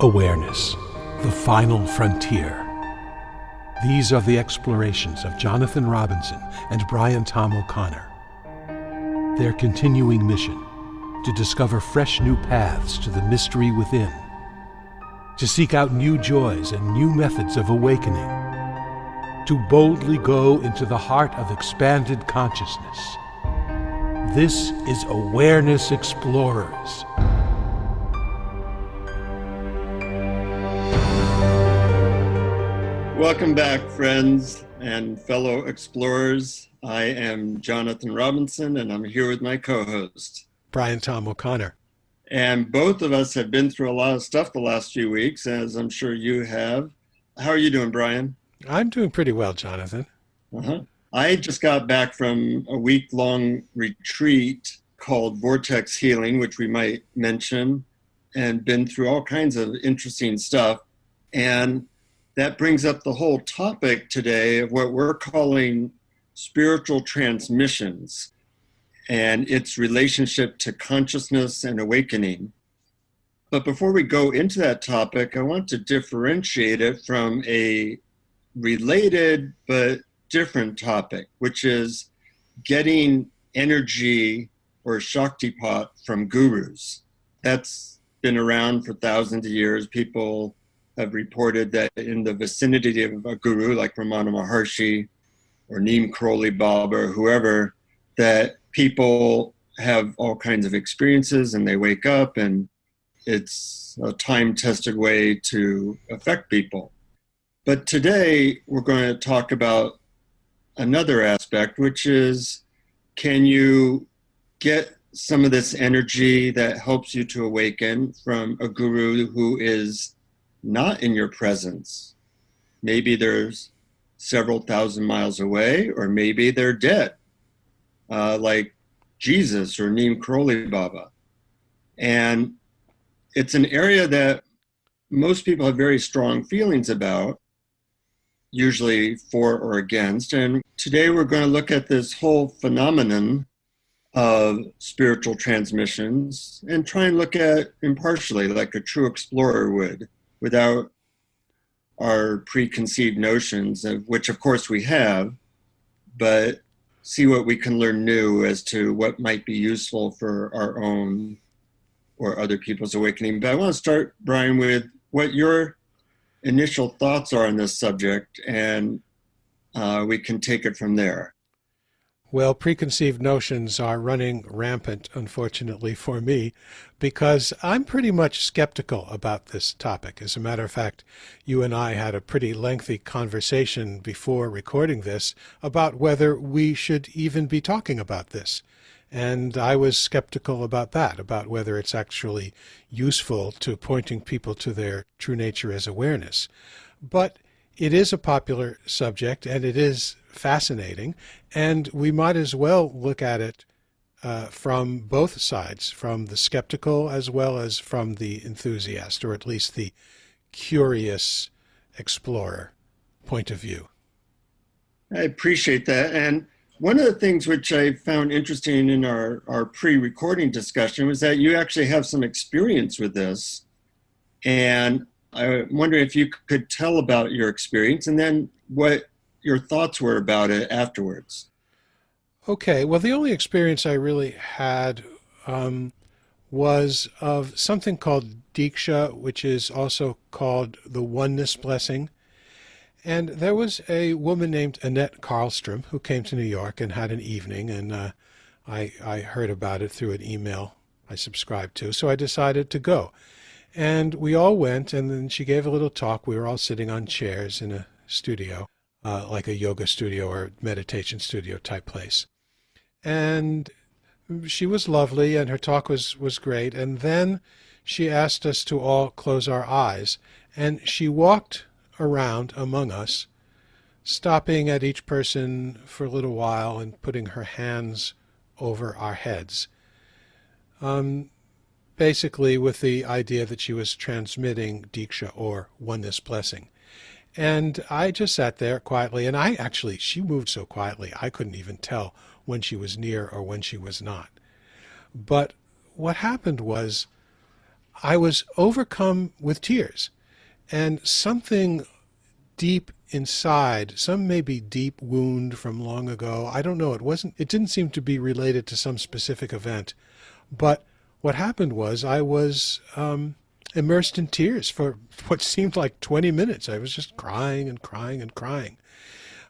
Awareness, the final frontier. These are the explorations of Jonathan Robinson and Brian Tom O'Connor. Their continuing mission, to discover fresh new paths to the mystery within, to seek out new joys and new methods of awakening, to boldly go into the heart of expanded consciousness. This is Awareness Explorers. Welcome back, friends and fellow explorers. I am Jonathan Robinson, and I'm here with my co-host, Brian Tom O'Connor. And both of us have been through a lot of stuff the last few weeks, as I'm sure you have. How are you doing, Brian? I'm doing pretty well, Jonathan. I just got back from a week-long retreat called Vortex Healing, which we might mention, and been through all kinds of interesting stuff. And that brings up the whole topic today of what we're calling spiritual transmissions and its relationship to consciousness and awakening. But before we go into that topic, I want to differentiate it from a related but different topic, which is getting energy or Shaktipat from gurus. That's been around for thousands of years. People have reported that in the vicinity of a guru like Ramana Maharshi or Neem Karoli Baba or whoever, that people have all kinds of experiences and they wake up, and it's a time-tested way to affect people. But today we're going to talk about another aspect, which is, can you get some of this energy that helps you to awaken from a guru who is not in your presence? Maybe there's several thousand miles away, or maybe they're dead, like Jesus or Neem Karoli Baba. And it's an area that most people have very strong feelings about, usually for or against. And today we're going to look at this whole phenomenon of spiritual transmissions and try and look at impartially, like a true explorer would, without our preconceived notions, of which of course we have, but see what we can learn new as to what might be useful for our own or other people's awakening. But I want to start, Brian, with what your initial thoughts are on this subject, and we can take it from there. Well, preconceived notions are running rampant, unfortunately for me, because I'm pretty much skeptical about this topic. As a matter of fact, you and I had a pretty lengthy conversation before recording this about whether we should even be talking about this. And I was skeptical about that, about whether it's actually useful to pointing people to their true nature as awareness. But it is a popular subject, and it is fascinating, and we might as well look at it from both sides, from the skeptical as well as from the enthusiast, or at least the curious explorer point of view. I appreciate that. And one of the things which I found interesting in our pre-recording discussion was that you actually have some experience with this. And I wonder if you could tell about your experience and then what your thoughts were about it afterwards. Okay, well, the only experience I really had was of something called Diksha, which is also called the Oneness Blessing. And there was a woman named Annette Karlstrom who came to New York and had an evening, and I heard about it through an email I subscribed to, so I decided to go. And we all went, and then she gave a little talk. We were all sitting on chairs in a studio, like a yoga studio or meditation studio type place. And she was lovely, and her talk was great. And then she asked us to all close our eyes, and she walked around among us, stopping at each person for a little while and putting her hands over our heads. Basically with the idea that she was transmitting Diksha, or Oneness Blessing. And I just sat there quietly, and she moved so quietly I couldn't even tell when she was near or when she was not. But what happened was I was overcome with tears, and something deep inside, some maybe deep wound from long ago. I don't know. It didn't seem to be related to some specific event. But what happened was I was immersed in tears for what seemed like 20 minutes. I was just crying and crying and crying.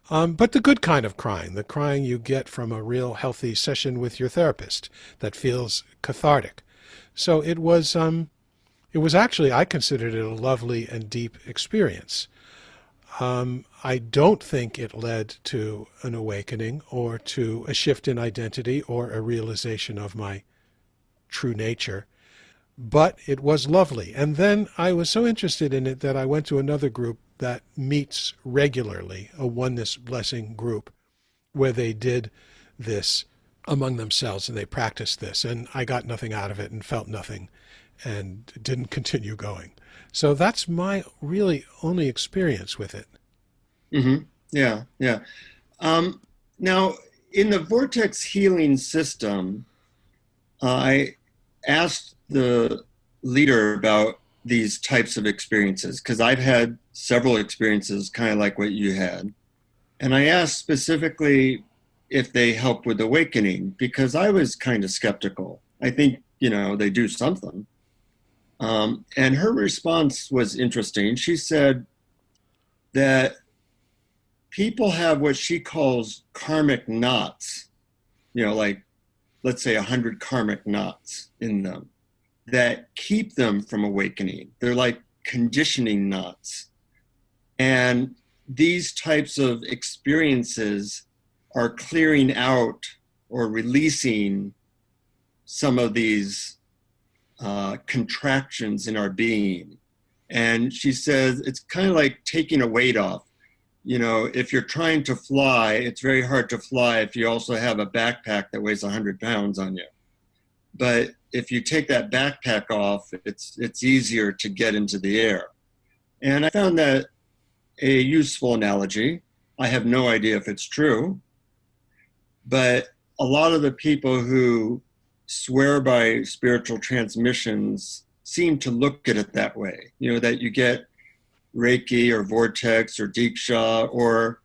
But the good kind of crying, the crying you get from a real healthy session with your therapist that feels cathartic. So it was actually, I considered it a lovely and deep experience. I don't think it led to an awakening or to a shift in identity or a realization of my true nature, but it was lovely. And then I was so interested in it that I went to another group that meets regularly, a oneness blessing group, where they did this among themselves and they practiced this. And I got nothing out of it and felt nothing and didn't continue going. So that's my really only experience with it. Mm-hmm. Yeah, yeah. Now, in the vortex healing system, I asked the leader about these types of experiences because I've had several experiences kind of like what you had. And I asked specifically if they help with awakening because I was kind of skeptical. I think, they do something. And her response was interesting. She said that people have what she calls karmic knots, like let's say 100 karmic knots in them that keep them from awakening. They're like conditioning knots. And these types of experiences are clearing out or releasing some of these contractions in our being. And she says it's kind of like taking a weight off. If you're trying to fly, it's very hard to fly if you also have a backpack that weighs 100 pounds on you. But if you take that backpack off, it's easier to get into the air. And I found that a useful analogy. I have no idea if it's true, but a lot of the people who swear by spiritual transmissions seem to look at it that way, that you get Reiki or vortex or Diksha, or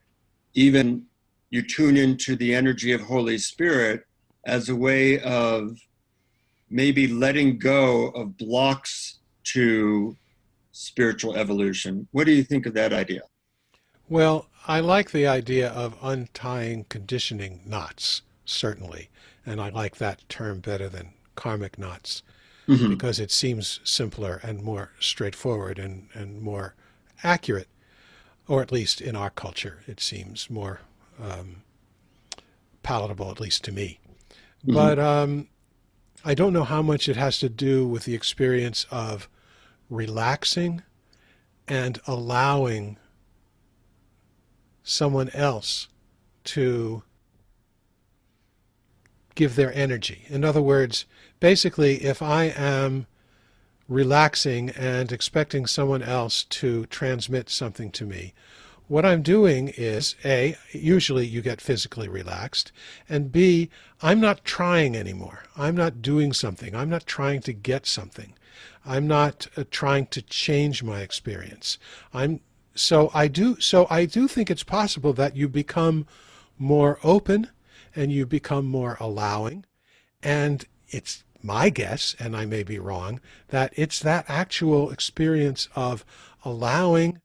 even you tune into the energy of Holy Spirit as a way of maybe letting go of blocks to spiritual evolution. What do you think of that idea? Well, I like the idea of untying conditioning knots, certainly. And I like that term better than karmic knots Mm-hmm. because it seems simpler and more straightforward and more accurate, or at least in our culture, it seems more palatable, at least to me. Mm-hmm. But I don't know how much it has to do with the experience of relaxing and allowing someone else to give their energy. In other words, basically, if I am relaxing and expecting someone else to transmit something to me, what I'm doing is, A, usually you get physically relaxed, and B, I'm not trying anymore. I'm not doing something. I'm not trying to get something. I'm not trying to change my experience. I do think it's possible that you become more open and you become more allowing. And it's my guess, and I may be wrong, that it's that actual experience of allowing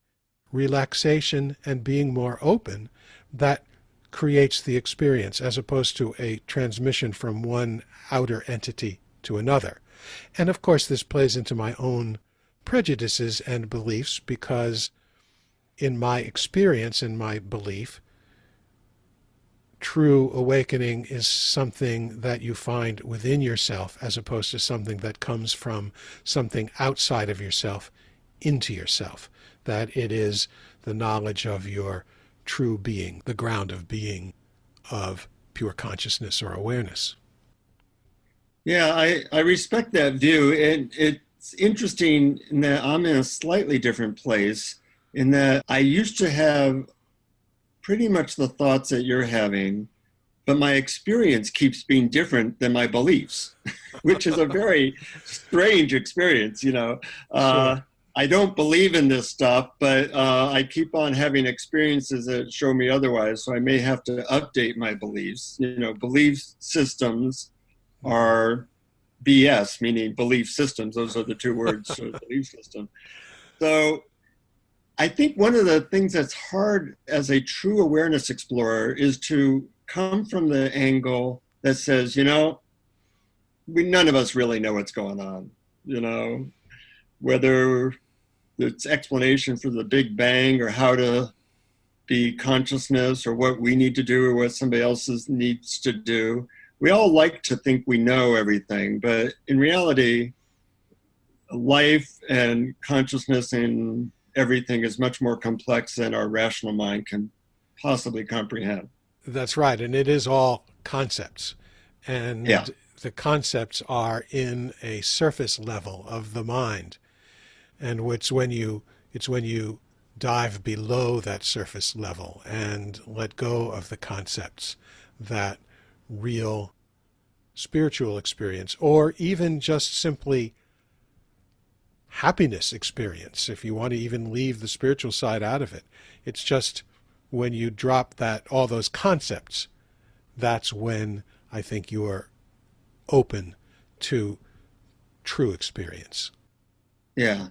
relaxation and being more open that creates the experience as opposed to a transmission from one outer entity to another. And of course, this plays into my own prejudices and beliefs because in my experience and my belief, true awakening is something that you find within yourself as opposed to something that comes from something outside of yourself into yourself. That it is the knowledge of your true being, the ground of being, of pure consciousness or awareness. Yeah, I respect that view. And it's interesting in that I'm in a slightly different place in that I used to have pretty much the thoughts that you're having, but my experience keeps being different than my beliefs, which is a very strange experience, you know. Sure. I don't believe in this stuff, but I keep on having experiences that show me otherwise. So I may have to update my beliefs. You know, belief systems Mhm. are BS, meaning belief systems. Those are the two words, so belief system. So I think one of the things that's hard as a true awareness explorer is to come from the angle that says, you know, none of us really know what's going on. You know, whether it's explanation for the Big Bang or how to be consciousness or what we need to do or what somebody else needs to do. We all like to think we know everything, but in reality, life and consciousness and everything is much more complex than our rational mind can possibly comprehend. That's right. And it is all concepts. Yeah, And the concepts are in a surface level of the mind. And it's when you dive below that surface level and let go of the concepts that real spiritual experience, or even just simply happiness experience, if you want to even leave the spiritual side out of it. It's just when you drop that all those concepts, that's when I think you are open to true experience. yeah.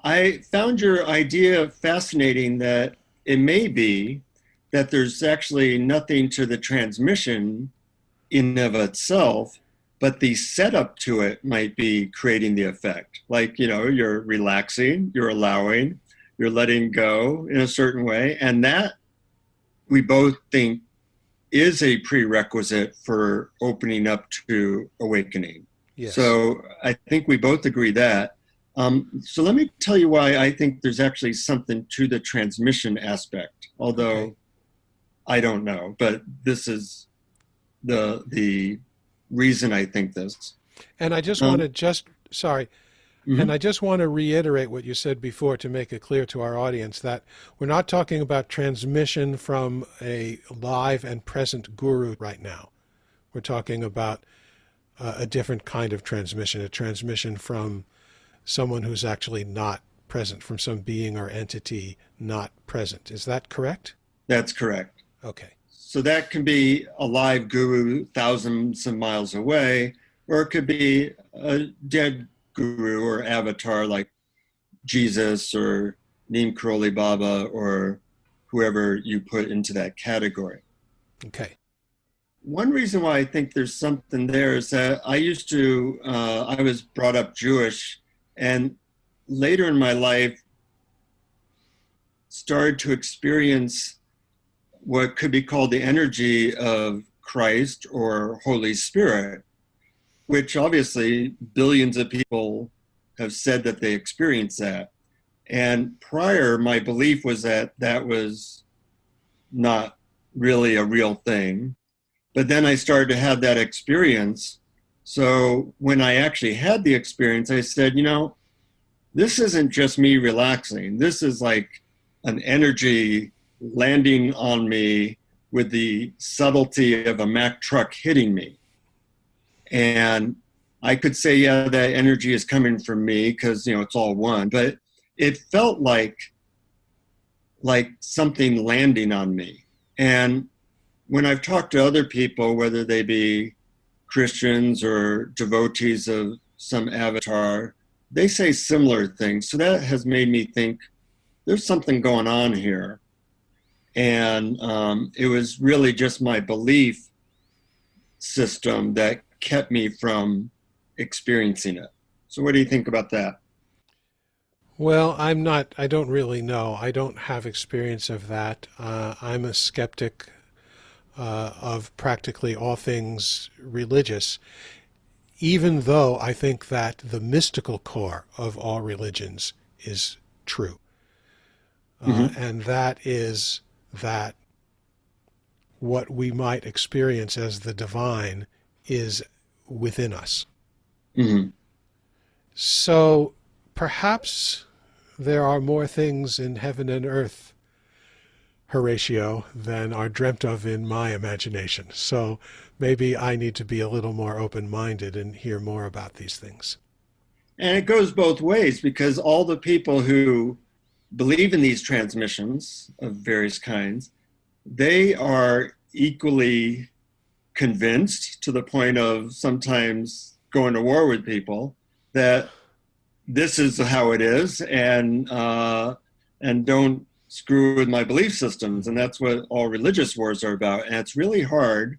I found your idea fascinating that it may be that there's actually nothing to the transmission in of itself, but the setup to it might be creating the effect. Like, you know, you're relaxing, you're allowing, you're letting go in a certain way. And that we both think is a prerequisite for opening up to awakening. Yes. So I think we both agree that. So let me tell you why I think there's actually something to the transmission aspect, Okay. although I don't know, but this is the reason I think this. And I just want Um, to just, sorry, and mhm. I just want to reiterate what you said before to make it clear to our audience that we're not talking about transmission from a live and present guru right now. We're talking about a different kind of transmission, a transmission from someone who's actually not present, from some being or entity not present. Is that correct? That's correct. Okay. So that can be a live guru thousands of miles away, or it could be a dead guru or avatar like Jesus or Neem Karoli Baba or whoever you put into that category. Okay. One reason why I think there's something there is that I was brought up Jewish, and later in my life started to experience what could be called the energy of Christ or Holy Spirit, which obviously billions of people have said that they experience that. And prior, my belief was that that was not really a real thing. But then I started to have that experience. So when I actually had the experience, I said, you know, this isn't just me relaxing. This is like an energy landing on me with the subtlety of a Mack truck hitting me. And I could say, yeah, that energy is coming from me because, you know, it's all one, but it felt like something landing on me. And when I've talked to other people, whether they be Christians or devotees of some avatar, they say similar things. So that has made me think there's something going on here. And it was really just my belief system that kept me from experiencing it. So, what do you think about that? Well, I don't really know. I don't have experience of that. I'm a skeptic of practically all things religious, even though I think that the mystical core of all religions is true. Mm-hmm. And that is that what we might experience as the divine is within us. Mm-hmm. So perhaps there are more things in heaven and earth Horatio than are dreamt of in my imagination. So maybe I need to be a little more open-minded and hear more about these things. And it goes both ways because all the people who believe in these transmissions of various kinds, they are equally convinced to the point of sometimes going to war with people that this is how it is, and don't screw with my belief systems. And that's what all religious wars are about. And it's really hard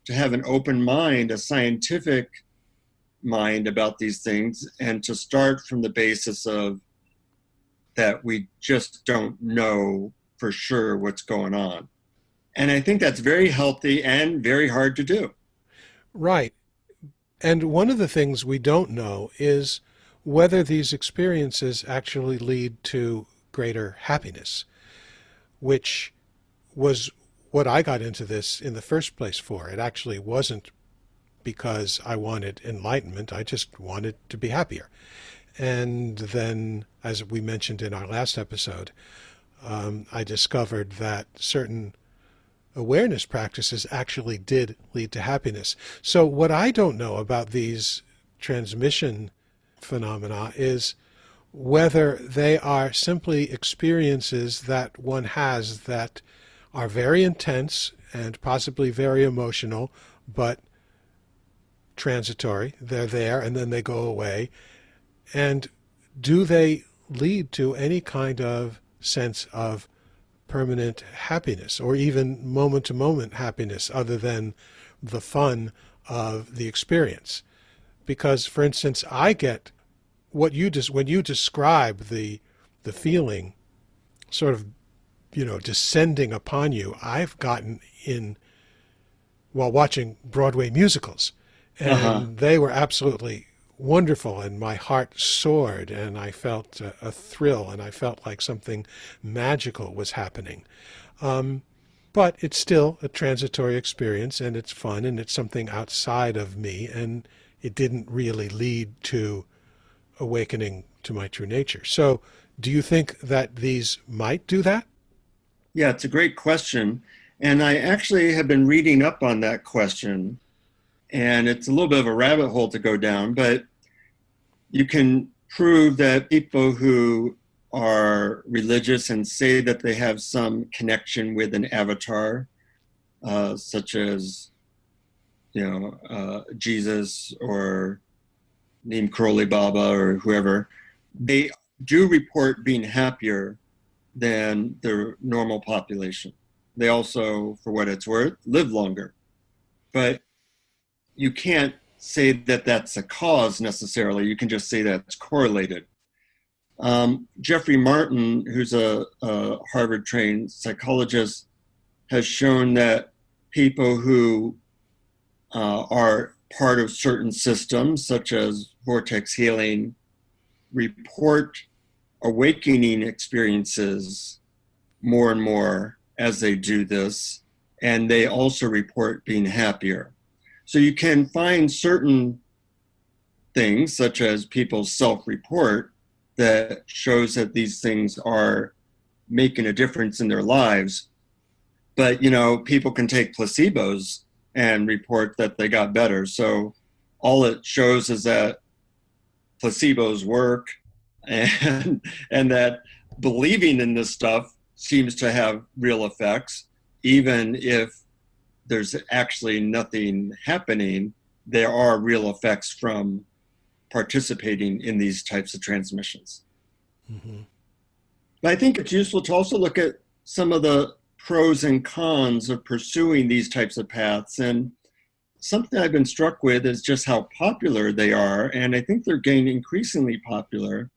to have an open mind, a scientific mind about these things, and to start from the basis of that we just don't know for sure what's going on. And I think that's very healthy and very hard to do. Right. And one of the things we don't know is whether these experiences actually lead to greater happiness, which was what I got into this in the first place for. It actually wasn't because I wanted enlightenment. I just wanted to be happier. And then, as we mentioned in our last episode, I discovered that certain awareness practices actually did lead to happiness. So what I don't know about these transmission phenomena is whether they are simply experiences that one has that are very intense and possibly very emotional, but transitory. They're there and then they go away. And do they lead to any kind of sense of permanent happiness or even moment-to-moment happiness other than the fun of the experience? Because, for instance, I get what you just when you describe the feeling sort of, descending upon you, I've gotten in while watching Broadway musicals, Uh-huh. and they were absolutely wonderful, and my heart soared, and I felt a thrill, and I felt like something magical was happening. But it's still a transitory experience, and it's fun, and it's something outside of me, and it didn't really lead to awakening to my true nature. So do you think that these might do that? Yeah, it's a great question. And I actually have been reading up on that question, and it's a little bit of a rabbit hole to go down, but you can prove that people who are religious and say that they have some connection with an avatar, such as, Jesus or Neem Karoli Baba or whoever, they do report being happier than the normal population. They also, for what it's worth, live longer. But you can't say that that's a cause necessarily. You can just say that it's correlated. Jeffrey Martin, who's a Harvard-trained psychologist, has shown that people who are part of certain systems, such as vortex healing, report awakening experiences more and more as they do this, and they also report being happier. So you can find certain things, such as people's self-report, that shows that these things are making a difference in their lives. But, people can take placebos and report that they got better. So all it shows is that placebos work, and that believing in this stuff seems to have real effects, even if there's actually nothing happening. There are real effects from participating in these types of transmissions. Mm-hmm. But I think it's useful to also look at some of the pros and cons of pursuing these types of paths. And something I've been struck with is just how popular they are. And I think they're getting increasingly popular.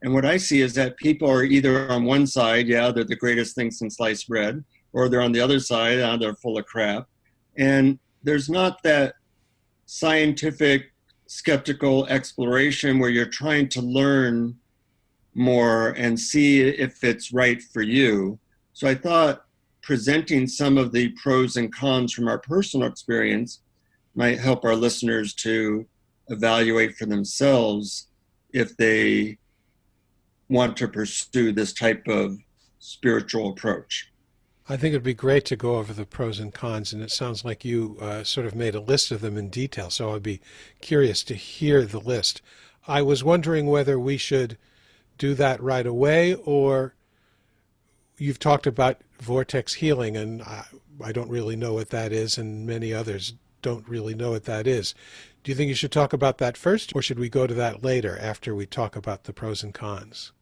And what I see is that people are either on one side, yeah, they're the greatest thing since sliced bread, or they're on the other side, they're full of crap. And there's not that scientific, skeptical exploration where you're trying to learn more and see if it's right for you. So I thought presenting some of the pros and cons from our personal experience might help our listeners to evaluate for themselves if they want to pursue this type of spiritual approach. I think it'd be great to go over the pros and cons, and it sounds like you sort of made a list of them in detail, so I'd be curious to hear the list. I was wondering whether we should do that right away, or you've talked about vortex healing, and I don't really know what that is, and many others don't really know what that is. Do you think you should talk about that first, or should we go to that later after we talk about the pros and cons?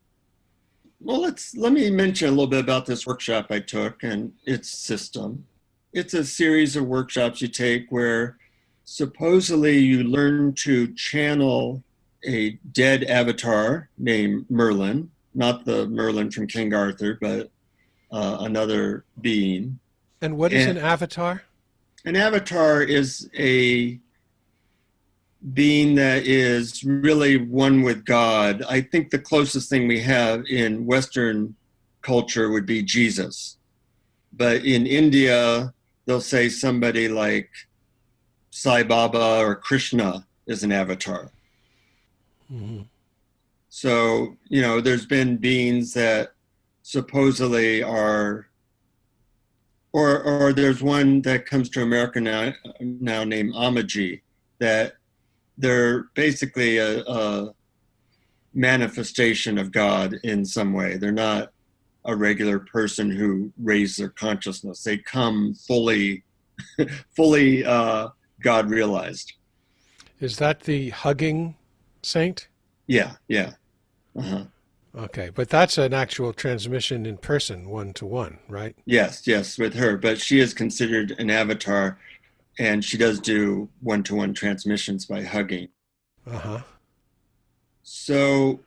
Well, let me mention a little bit about this workshop I took and its system. It's a series of workshops you take where supposedly you learn to channel a dead avatar named Merlin, not the Merlin from King Arthur, but another being. And what is an And avatar? an avatar is a being that is really one with God. I think the closest thing we have in Western culture would be Jesus. But in India, they'll say somebody like Sai Baba or Krishna is an avatar. Hmm. So, there's been beings that supposedly are, or there's one that comes to America now named Amaji, that they're basically a manifestation of God in some way. They're not a regular person who raised their consciousness. They come fully God realized. Is that the hugging saint? Yeah, yeah. Uh-huh. Okay, but that's an actual transmission in person, one to one, right? Yes, with her. But she is considered an avatar, and she does do one-to-one transmissions by hugging. Uh-huh. So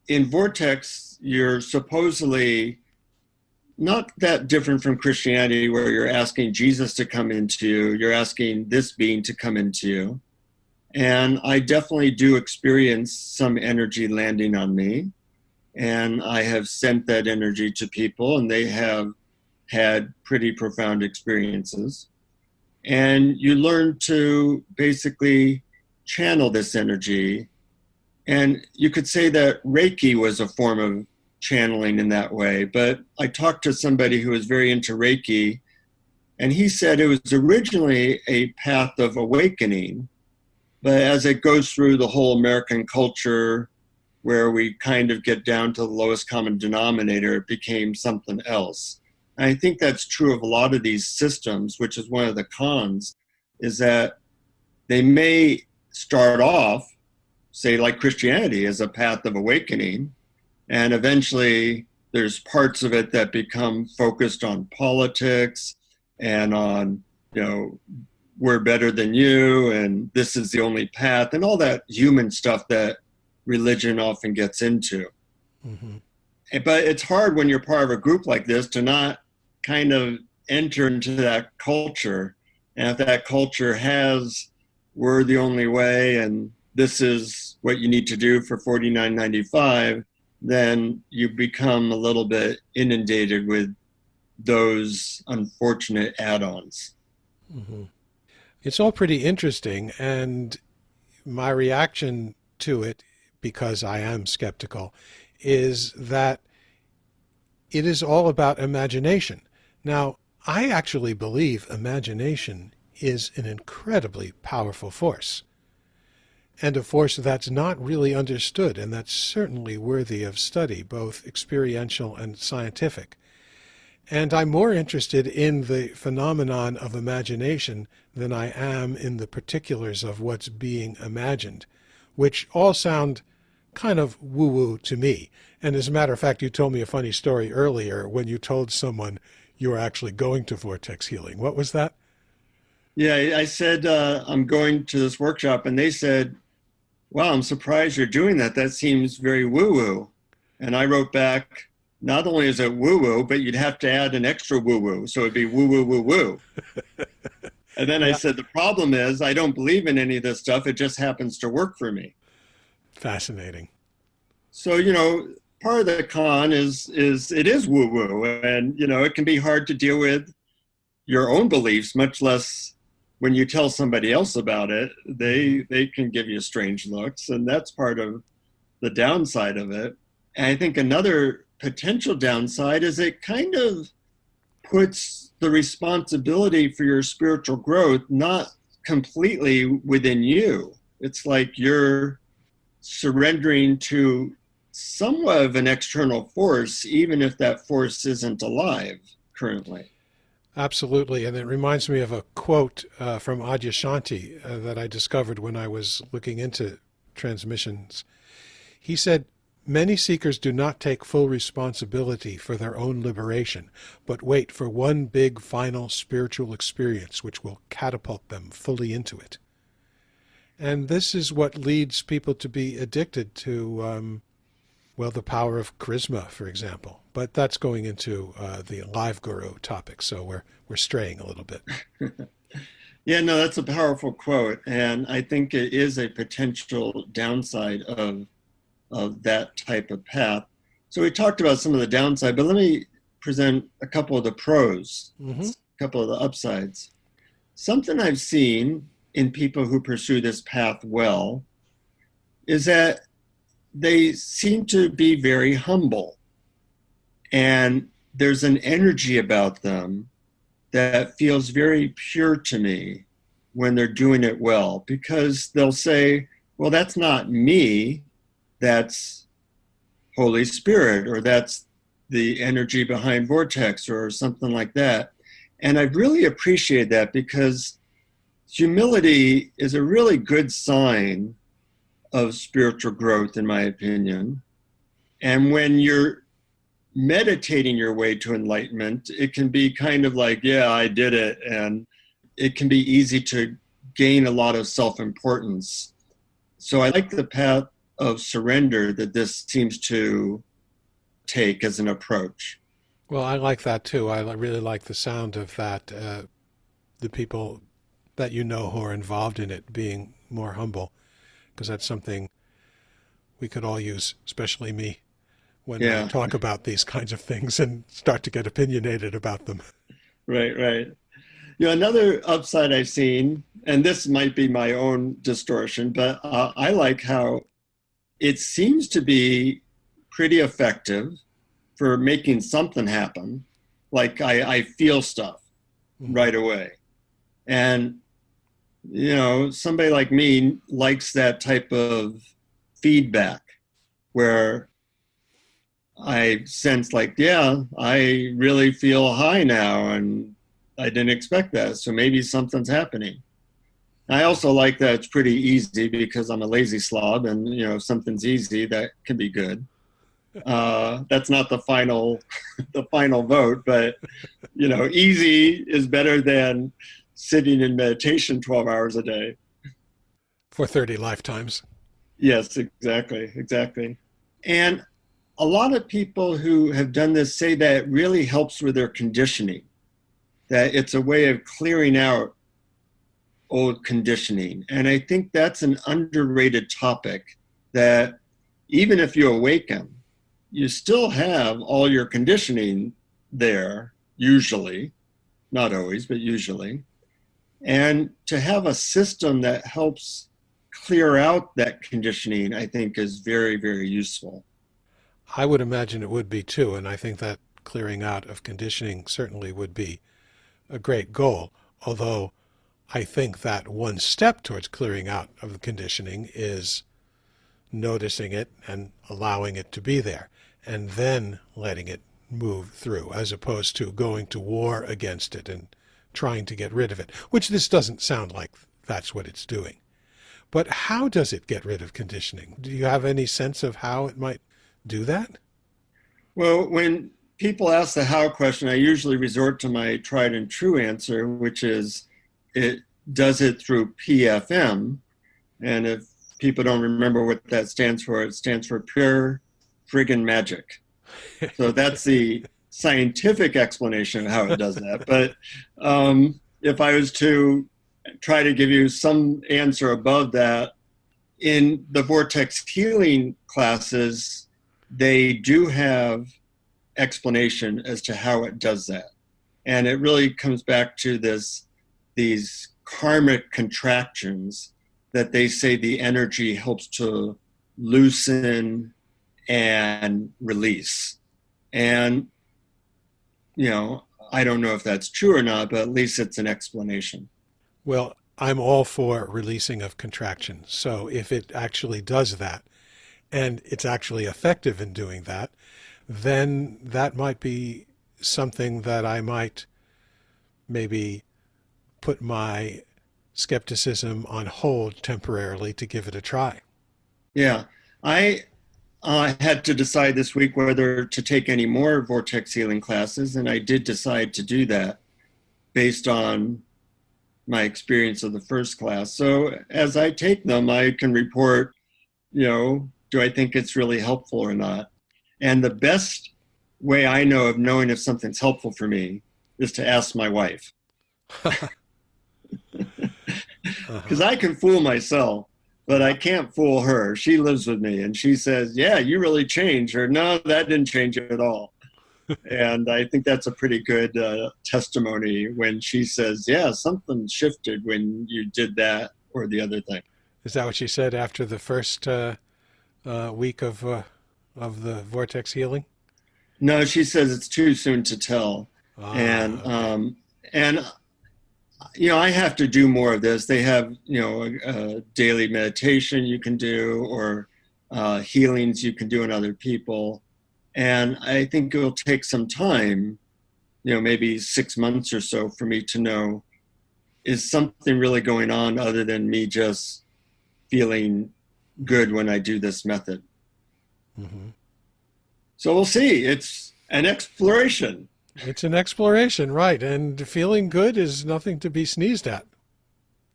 in Vortex, you're supposedly not that different from Christianity, where you're asking Jesus to come into you, you're asking this being to come into you. And I definitely do experience some energy landing on me. And I have sent that energy to people, and they have had pretty profound experiences. And you learn to basically channel this energy. And you could say that Reiki was a form of channeling in that way. But I talked to somebody who was very into Reiki, and he said it was originally a path of awakening. But as it goes through the whole American culture, where we kind of get down to the lowest common denominator, it became something else. And I think that's true of a lot of these systems, which is one of the cons, is that they may start off, say, like Christianity, as a path of awakening, and eventually there's parts of it that become focused on politics and on, we're better than you, and this is the only path, and all that human stuff that religion often gets into. Mm-hmm. But it's hard when you're part of a group like this to not kind of enter into that culture. And if that culture has, we're the only way, and this is what you need to do for $49.95, then you become a little bit inundated with those unfortunate add-ons. Mm-hmm. It's all pretty interesting, and my reaction to it, because I am skeptical, is that it is all about imagination. Now, I actually believe imagination is an incredibly powerful force, and a force that's not really understood, and that's certainly worthy of study, both experiential and scientific. And I'm more interested in the phenomenon of imagination than I am in the particulars of what's being imagined, which all sound kind of woo-woo to me. And as a matter of fact, you told me a funny story earlier when you told someone you were actually going to vortex healing. What was that? Yeah, I said, I'm going to this workshop, and they said, wow, I'm surprised you're doing that. That seems very woo-woo. And I wrote back, not only is it woo-woo, but you'd have to add an extra woo-woo. So it'd be woo-woo-woo-woo. And then I Yeah. said, the problem is I don't believe in any of this stuff. It just happens to work for me. Fascinating. So, part of the con is it is woo-woo. And, it can be hard to deal with your own beliefs, much less when you tell somebody else about it. They can give you strange looks. And that's part of the downside of it. And I think another potential downside is it kind of puts the responsibility for your spiritual growth not completely within you. It's like you're surrendering to somewhat of an external force, even if that force isn't alive currently. Absolutely. And it reminds me of a quote from Adyashanti that I discovered when I was looking into transmissions. He said, "Many seekers do not take full responsibility for their own liberation, but wait for one big final spiritual experience which will catapult them fully into it." And this is what leads people to be addicted to, well, the power of charisma, for example. But that's going into the live guru topic, so we're straying a little bit. Yeah, no, that's a powerful quote, and I think it is a potential downside of that type of path. So we talked about some of the downside, but let me present a couple of the pros, a couple of the upsides. Something I've seen in people who pursue this path well is that they seem to be very humble, and there's an energy about them that feels very pure to me when they're doing it well, because they'll say, well, that's not me, that's Holy Spirit, or that's the energy behind Vortex, or something like that. And I really appreciate that, because humility is a really good sign of spiritual growth, in my opinion. And when you're meditating your way to enlightenment, it can be kind of like, yeah, I did it. And it can be easy to gain a lot of self-importance. So I like the path of surrender that this seems to take as an approach. Well, I like that too. I really like the sound of that, the people that you know who are involved in it being more humble, because that's something we could all use, especially me, when I talk about these kinds of things and start to get opinionated about them. Right, right. You know, another upside I've seen, and this might be my own distortion, but I like how it seems to be pretty effective for making something happen. Like I feel stuff right away. And, you know, somebody like me likes that type of feedback where I sense like, yeah, I really feel high now, and I didn't expect that. So maybe something's happening. I also like that it's pretty easy, because I'm a lazy slob, and, you know, if something's easy, that can be good. That's not the final vote, but, you know, easy is better than sitting in meditation 12 hours a day. For 30 lifetimes. Yes, exactly, exactly. And a lot of people who have done this say that it really helps with their conditioning, that it's a way of clearing out old conditioning. And I think that's an underrated topic, that even if you awaken, you still have all your conditioning there, usually, not always, but usually. And to have a system that helps clear out that conditioning, I think, is very, very useful. I would imagine it would be too, and I think that clearing out of conditioning certainly would be a great goal, although I think that one step towards clearing out of the conditioning is noticing it and allowing it to be there, and then letting it move through, as opposed to going to war against it and trying to get rid of it, which this doesn't sound like that's what it's doing. But how does it get rid of conditioning? Do you have any sense of how it might do that? Well, when people ask the how question, I usually resort to my tried and true answer, which is it does it through PFM. And if people don't remember what that stands for, it stands for pure friggin' magic. So that's the scientific explanation of how it does that. But if I was to try to give you some answer above that, in the vortex healing classes, they do have explanation as to how it does that. And it really comes back to these karmic contractions that they say the energy helps to loosen and release. And, you know, I don't know if that's true or not, but at least it's an explanation. Well, I'm all for releasing of contraction. So if it actually does that and it's actually effective in doing that, then that might be something that I might maybe put my skepticism on hold temporarily to give it a try. Yeah. I had to decide this week whether to take any more vortex healing classes, and I did decide to do that based on my experience of the first class. So as I take them, I can report, do I think it's really helpful or not? And the best way I know of knowing if something's helpful for me is to ask my wife. Because I can fool myself, but I can't fool her. She lives with me and she says, yeah, you really changed. Or no, that didn't change at all. And I think that's a pretty good testimony when she says, yeah, something shifted when you did that or the other thing. Is that what she said after the first week of the vortex healing? No, she says it's too soon to tell. And Okay. and I have to do more of this. They have a daily meditation you can do, or healings you can do in other people. And I think it will take some time, maybe 6 months or so, for me to know, is something really going on other than me just feeling good when I do this method. Hmm. So we'll see. It's an exploration. It's an exploration, right? And feeling good is nothing to be sneezed at.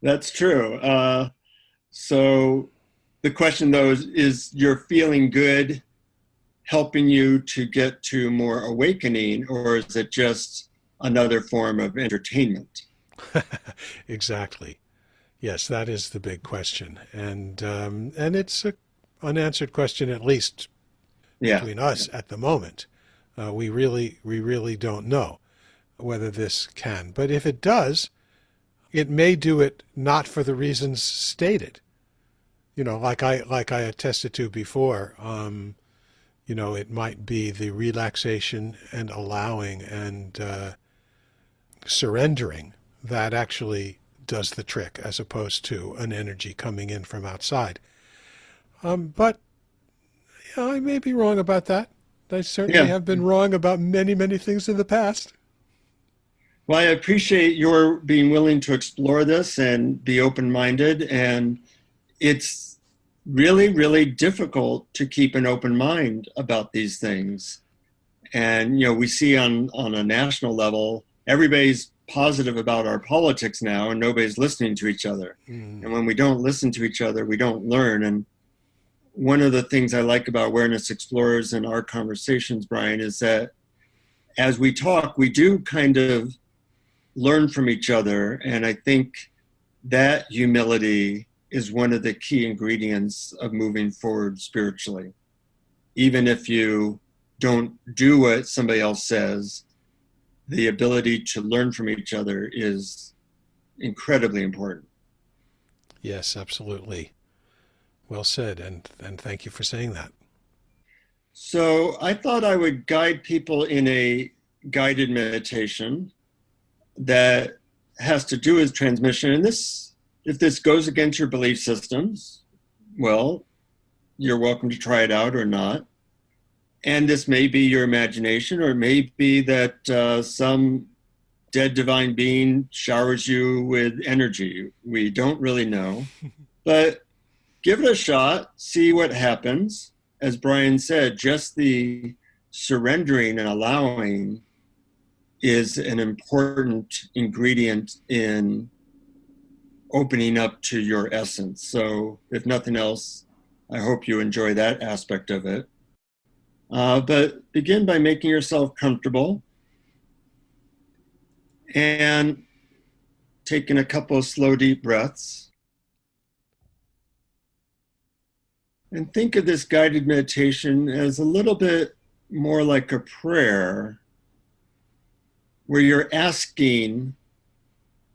That's true. So the question, though, is you're feeling good helping you to get to more awakening, or is it just another form of entertainment? Exactly. Yes, that is the big question, and it's a unanswered question, at least Yeah. between us at the moment. We really don't know whether this can, but if it does, it may do it not for the reasons stated. Like I attested to before. It might be the relaxation and allowing and surrendering that actually does the trick, as opposed to an energy coming in from outside. But I may be wrong about that. I certainly Yeah. have been wrong about many, many things in the past. Well, I appreciate your being willing to explore this and be open minded. And it's really, really difficult to keep an open mind about these things. And, we see on a national level, everybody's positive about our politics now and nobody's listening to each other. Mm. And when we don't listen to each other, we don't learn. And one of the things I like about Awareness Explorers and our conversations, Brian, is that as we talk, we do kind of learn from each other. And I think that humility is one of the key ingredients of moving forward spiritually. Even if you don't do what somebody else says, the ability to learn from each other is incredibly important. Yes, absolutely. Well said, and thank you for saying that. So I thought I would guide people in a guided meditation that has to do with transmission. And this, if this goes against your belief systems, well, you're welcome to try it out or not. And this may be your imagination, or it may be that some dead divine being showers you with energy. We don't really know. But give it a shot, see what happens. As Brian said, just the surrendering and allowing is an important ingredient in opening up to your essence. So if nothing else, I hope you enjoy that aspect of it. But begin by making yourself comfortable and taking a couple of slow, deep breaths. And think of this guided meditation as a little bit more like a prayer, where you're asking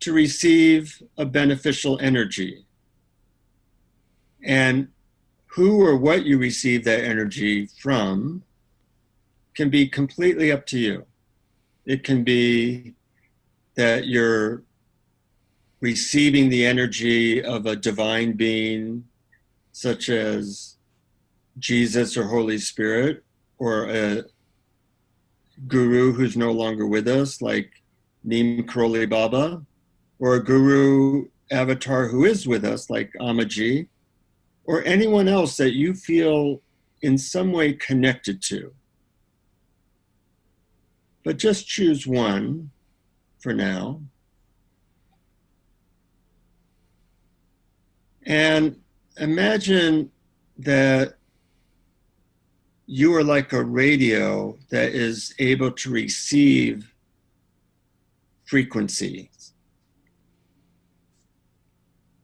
to receive a beneficial energy. And who or what you receive that energy from can be completely up to you. It can be that you're receiving the energy of a divine being, such as Jesus or Holy Spirit, or a guru who's no longer with us, like Neem Karoli Baba, or a guru avatar who is with us, like Amaji, or anyone else that you feel in some way connected to. But just choose one for now. And imagine that you are like a radio that is able to receive frequencies.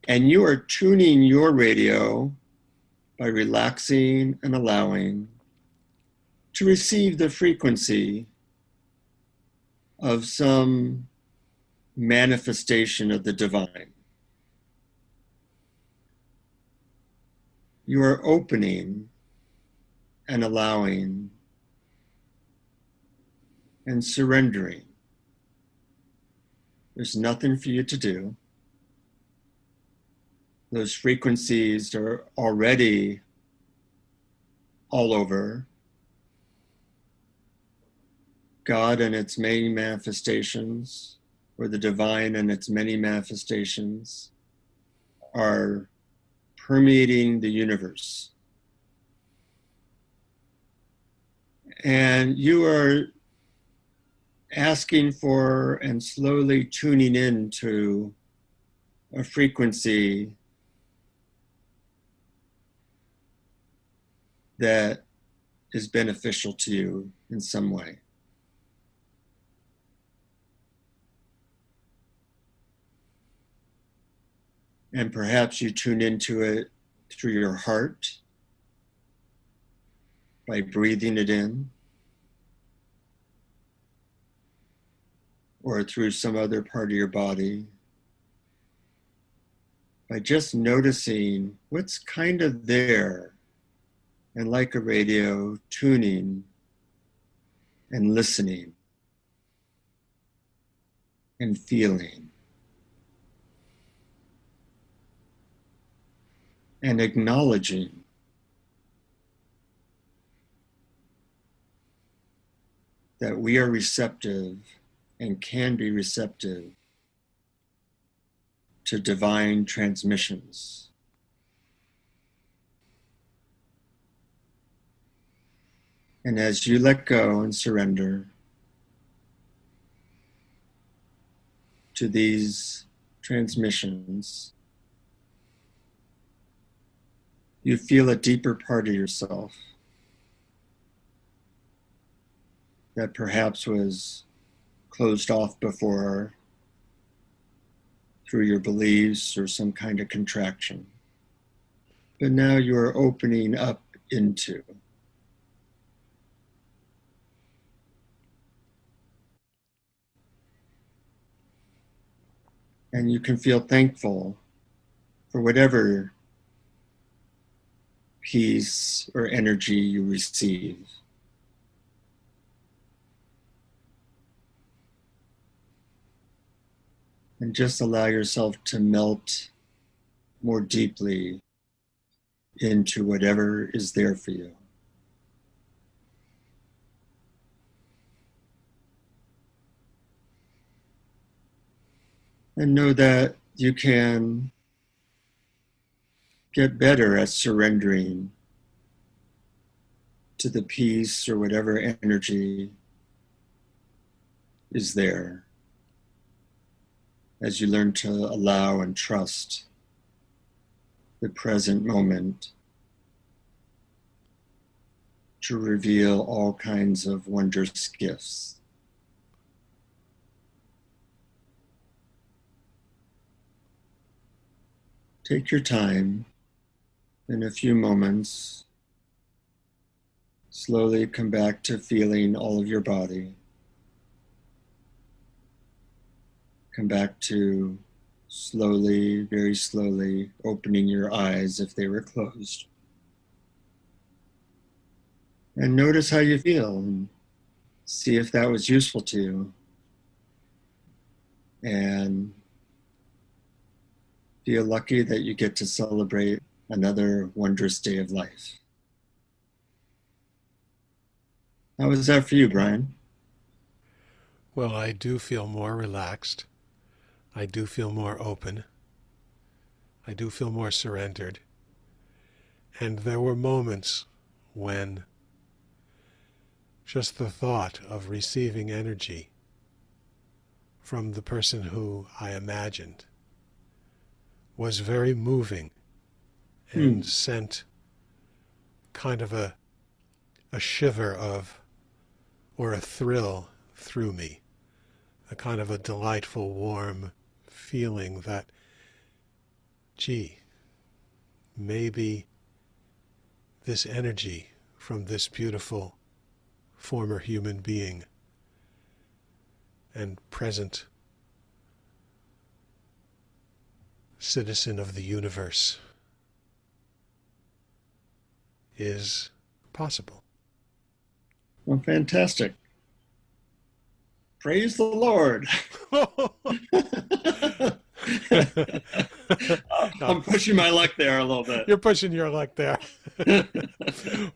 And you are tuning your radio by relaxing and allowing to receive the frequency of some manifestation of the divine. You are opening and allowing and surrendering. There's nothing for you to do. Those frequencies are already all over. God and its many manifestations, or the divine and its many manifestations, are permeating the universe. And you are asking for and slowly tuning into a frequency that is beneficial to you in some way. And perhaps you tune into it through your heart by breathing it in, or through some other part of your body by just noticing what's kind of there, and like a radio, tuning and listening and feeling and acknowledging that we are receptive and can be receptive to divine transmissions. And as you let go and surrender to these transmissions, you feel a deeper part of yourself that perhaps was closed off before through your beliefs or some kind of contraction. But now you are opening up into. And you can feel thankful for whatever peace or energy you receive. And just allow yourself to melt more deeply into whatever is there for you. And know that you can get better at surrendering to the peace or whatever energy is there as you learn to allow and trust the present moment to reveal all kinds of wondrous gifts. Take your time. In a few moments, slowly come back to feeling all of your body. Come back to slowly, very slowly, opening your eyes if they were closed. And notice how you feel. see if that was useful to you, and feel lucky that you get to celebrate another wondrous day of life. How was that for you, Brian? Well, I do feel more relaxed. I do feel more open. I do feel more surrendered. And there were moments when just the thought of receiving energy from the person who I imagined was very moving and sent kind of a shiver of, or a thrill through me, a kind of a delightful, warm feeling that, gee, maybe this energy from this beautiful former human being and present citizen of the universe is possible. Well, fantastic. Praise the Lord. I'm pushing my luck there a little bit. You're pushing your luck there.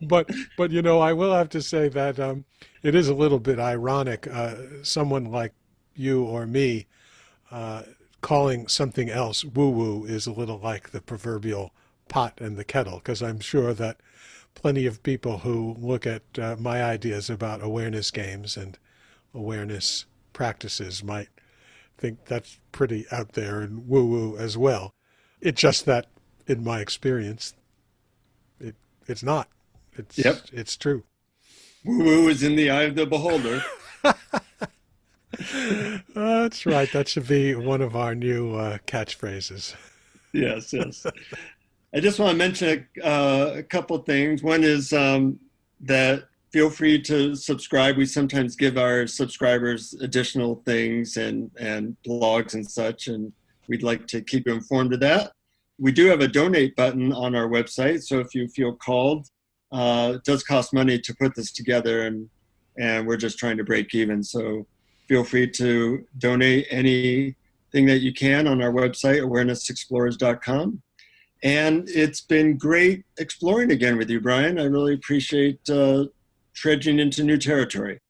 But you know, I will have to say that it is a little bit ironic. Someone like you or me calling something else woo-woo is a little like the proverbial pot and the kettle, because I'm sure that plenty of people who look at my ideas about awareness games and awareness practices might think that's pretty out there and woo-woo as well. It's just that, in my experience, it's not. It's true. Woo-woo is in the eye of the beholder. That's right. That should be one of our new catchphrases. Yes. I just want to mention a couple things. One is that feel free to subscribe. We sometimes give our subscribers additional things and blogs and such, and we'd like to keep you informed of that. We do have a donate button on our website, so if you feel called, it does cost money to put this together, and we're just trying to break even. So feel free to donate anything that you can on our website, awarenessexplorers.com. And it's been great exploring again with you, Brian. I really appreciate trudging into new territory.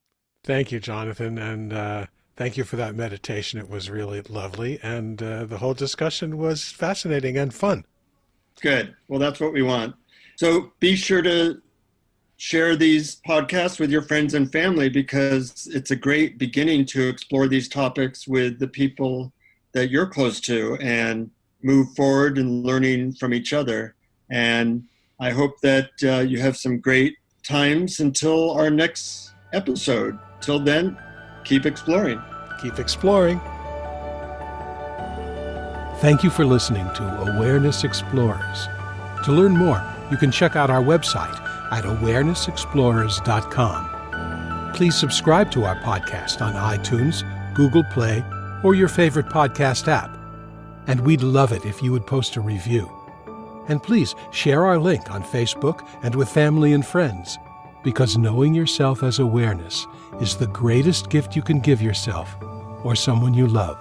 Thank you, Jonathan, and thank you for that meditation. It was really lovely, and the whole discussion was fascinating and fun. Good. Well, that's what we want. So be sure to share these podcasts with your friends and family, because it's a great beginning to explore these topics with the people that you're close to and move forward and learning from each other. And I hope that you have some great times until our next episode. Till then, keep exploring. Keep exploring. Thank you for listening to Awareness Explorers. To learn more, you can check out our website at awarenessexplorers.com. Please subscribe to our podcast on iTunes, Google Play, or your favorite podcast app. And we'd love it if you would post a review. And please share our link on Facebook and with family and friends, because knowing yourself as awareness is the greatest gift you can give yourself or someone you love.